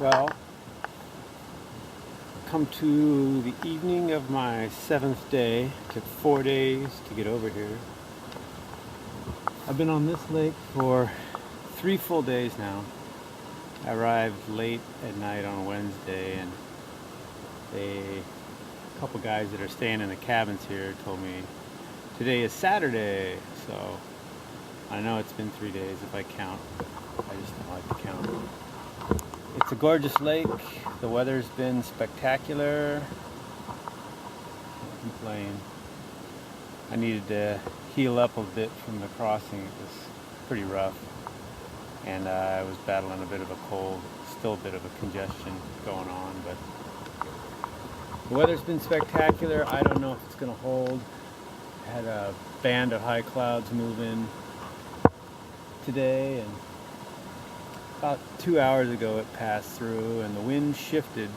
Well, come to the evening of my 7th day. It took 4 days to get over here. I've been on this lake for 3 full days now. I arrived late at night on a Wednesday, and a couple guys that are staying in the cabins here told me today is Saturday, so I know it's been 3 days if I count. I just don't like to count. It's a gorgeous lake. The weather's been spectacular. Can't complain. I needed to heal up a bit from the crossing. It was pretty rough, and I was battling a bit of a cold, still a bit of a congestion going on, but the weather's been spectacular. I don't know if it's going to hold. I had a band of high clouds move in today, and about 2 hours ago it passed through, and the wind shifted.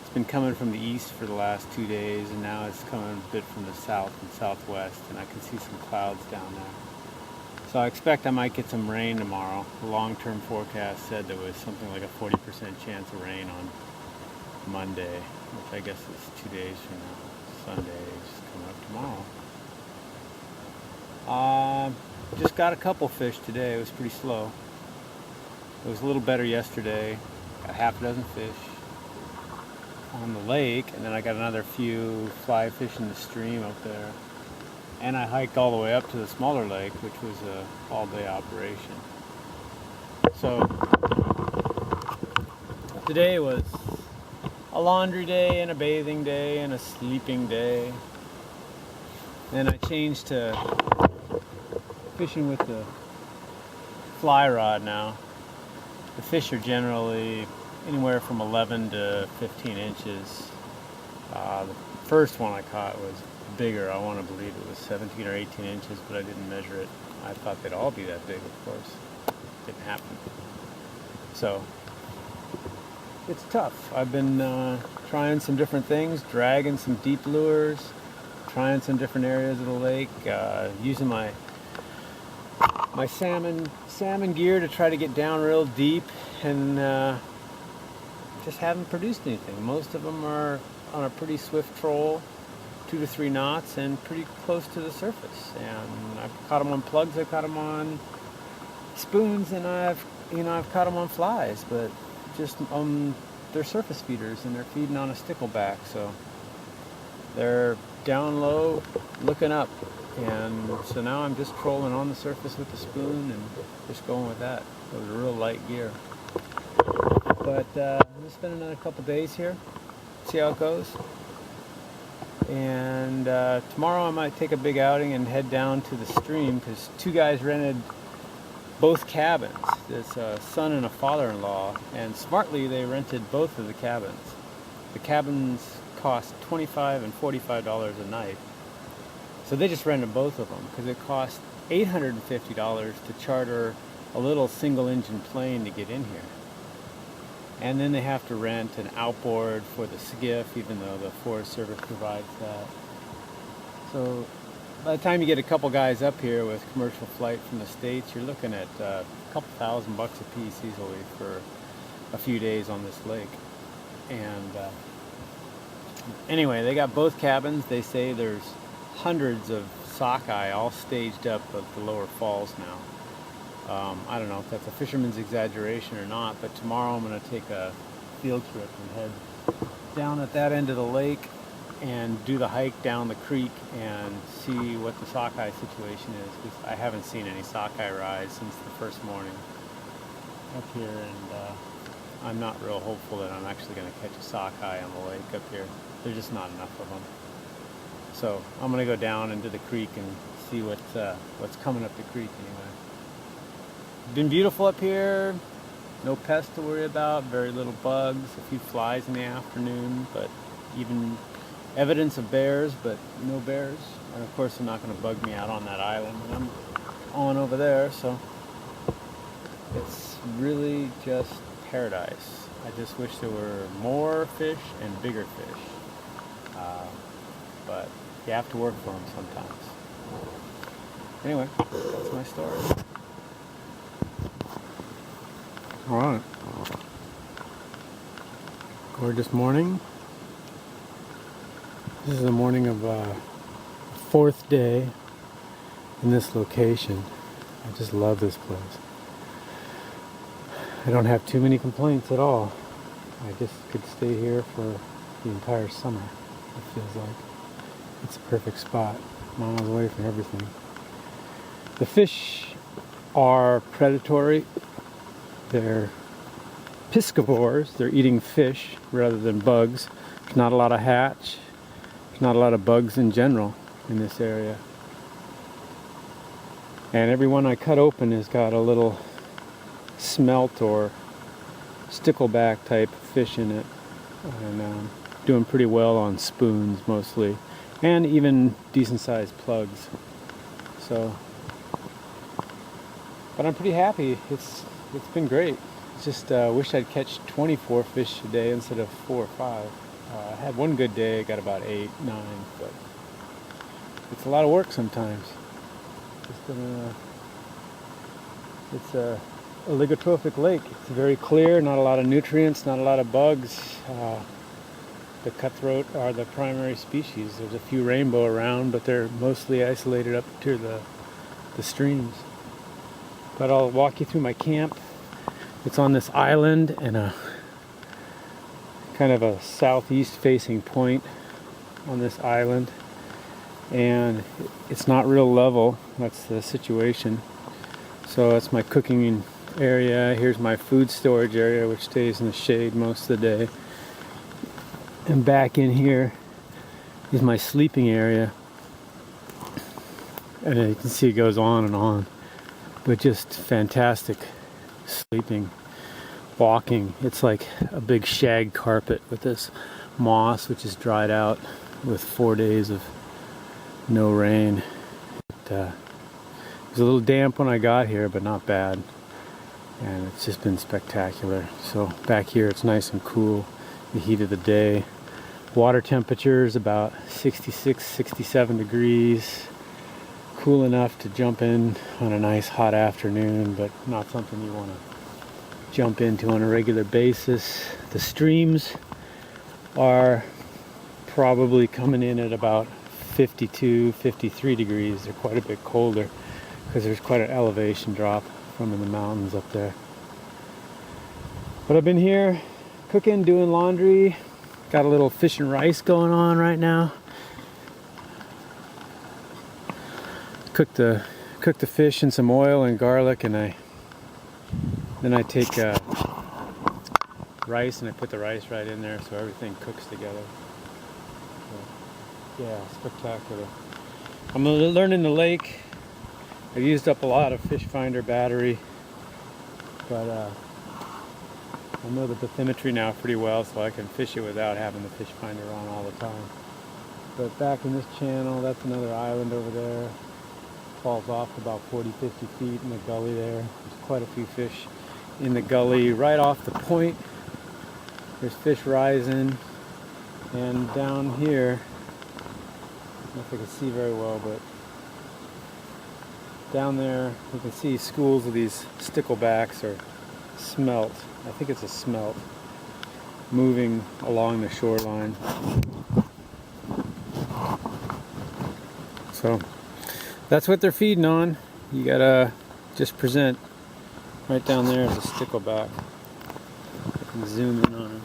It's been coming from the east for the last 2 days, and now it's coming a bit from the south and southwest, and I can see some clouds down there. So I expect I might get some rain tomorrow. The long-term forecast said there was something like a 40% chance of rain on Monday, which I guess is 2 days from now. Sunday is coming up tomorrow. Just got a couple fish today. It was pretty slow. It was a little better yesterday. Got half a dozen fish on the lake, and then I got another few fly fish in the stream up there. And I hiked all the way up to the smaller lake, which was a all-day operation. So today was a laundry day and a bathing day and a sleeping day. Then I changed to fishing with the fly rod now. The fish are generally anywhere from 11 to 15 inches. The first one I caught was bigger. I want to believe it was 17 or 18 inches, but I didn't measure it. I thought they'd all be that big, of course. Didn't happen. So it's tough. I've been trying some different things, dragging some deep lures, trying some different areas of the lake, using my salmon gear to try to get down real deep, and just haven't produced anything. Most of them are on a pretty swift troll, 2 to 3 knots, and pretty close to the surface. And I've caught them on plugs, I've caught them on spoons, and I've caught them on flies, but just they're surface feeders, and they're feeding on a stickleback, so they're down low, looking up. And so now I'm just trolling on the surface with the spoon and just going with that. It was a real light gear. But I'm going to spend another couple days here, see how it goes. And tomorrow I might take a big outing and head down to the stream, because 2 guys rented both cabins. It's a son and a father-in-law, and smartly they rented both of the cabins. The cabins cost $25 and $45 a night. So they just rented both of them, because it cost $850 to charter a little single-engine plane to get in here. And then they have to rent an outboard for the skiff, even though the Forest Service provides that. So by the time you get a couple guys up here with commercial flight from the States, you're looking at a couple $1,000 a piece easily for a few days on this lake. And anyway, they got both cabins. They say there's hundreds of sockeye all staged up at the lower falls now. I don't know if that's a fisherman's exaggeration or not, but tomorrow I'm going to take a field trip and head down at that end of the lake and do the hike down the creek and see what the sockeye situation is, because I haven't seen any sockeye rise since the first morning up here, and I'm not real hopeful that I'm actually going to catch a sockeye on the lake up here. There's just not enough of them. So I'm going to go down into the creek and see what's coming up the creek anyway. Been beautiful up here. No pests to worry about. Very little bugs. A few flies in the afternoon, but even evidence of bears, but no bears. And of course, they're not going to bug me out on that island. And I'm on over there, so it's really just paradise. I just wish there were more fish and bigger fish. But you have to work for them sometimes. Anyway, that's my story. All right. Gorgeous morning. This is the morning of fourth day in this location. I just love this place. I don't have too many complaints at all. I just could stay here for the entire summer. It feels like it's a perfect spot, miles away from everything. The fish are predatory. They're piscivores. They're eating fish rather than bugs. There's not a lot of hatch. There's not a lot of bugs in general in this area. And every one I cut open has got a little smelt or stickleback type fish in it. And doing pretty well on spoons mostly. And even decent sized plugs. So, but I'm pretty happy. It's been great. Just wish I'd catch 24 fish a day instead of 4 or 5. I had one good day, got about 8, 9, but it's a lot of work sometimes. It's a oligotrophic lake. It's very clear, not a lot of nutrients, not a lot of bugs. The cutthroat are the primary species. There's a few rainbow around, but they're mostly isolated up to the streams. But I'll walk you through my camp. It's on this island and a kind of a southeast facing point on this island, and it's not real level. That's the situation. So that's my cooking area. Here's my food storage area, which stays in the shade most of the day. And back in here is my sleeping area, and you can see it goes on and on, but just fantastic sleeping, walking. It's like a big shag carpet with this moss, which is dried out with 4 days of no rain. It was a little damp when I got here, but not bad, and it's just been spectacular. So back here it's nice and cool, the heat of the day. Water temperature is about 66, 67 degrees. Cool enough to jump in on a nice hot afternoon, but not something you want to jump into on a regular basis. The streams are probably coming in at about 52, 53 degrees. They're quite a bit colder because there's quite an elevation drop from in the mountains up there. But I've been here cooking, doing laundry. Got a little fish and rice going on right now. Cook the fish in some oil and garlic, and then I take rice and I put the rice right in there so everything cooks together. So, yeah, spectacular. I'm learning the lake. I've used up a lot of fish finder battery, but I know the bathymetry now pretty well, so I can fish it without having the fish finder on all the time. But back in this channel, that's another island over there. Falls off about 40, 50 feet in the gully there. There's quite a few fish in the gully. Right off the point, there's fish rising. And down here, I don't know if I can see very well, but down there you can see schools of these sticklebacks or smelt. I think it's a smelt moving along the shoreline. So that's what they're feeding on. You gotta just present. Right down there is a stickleback. I can zoom in on him.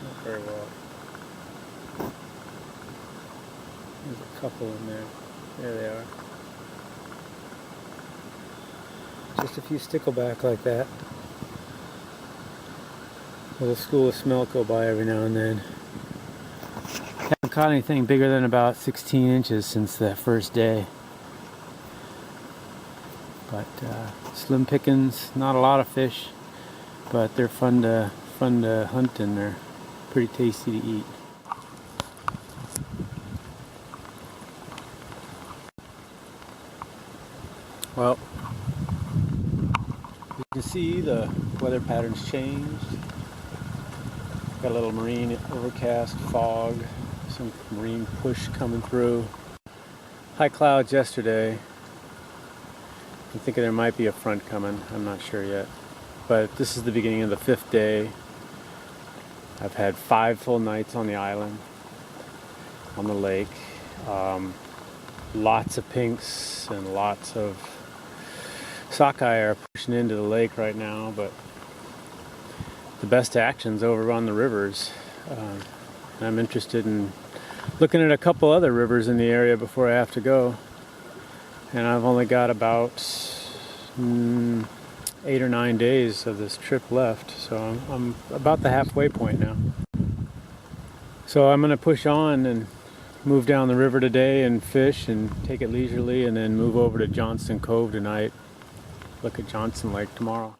Not very well. There's a couple in there. There they are. Just a few stickleback like that. A little school of smelt go by every now and then. Haven't caught anything bigger than about 16 inches since that first day. But slim pickings, not a lot of fish, but they're fun to hunt, and they're pretty tasty to eat. Well, you can see the weather patterns changed. Got a little marine overcast, fog, some marine push coming through. High clouds yesterday. I'm thinking there might be a front coming. I'm not sure yet. but this is the beginning of the 5th day. I've had 5 full nights on the island, on the lake. Lots of pinks and lots of sockeye are pushing into the lake right now, but the best action's over on the rivers. I'm interested in looking at a couple other rivers in the area before I have to go, and I've only got about 8 or 9 days of this trip left, so I'm about the halfway point now. So I'm going to push on and move down the river today and fish and take it leisurely, and then move over to Johnston Cove tonight. Look at Johnson Lake tomorrow.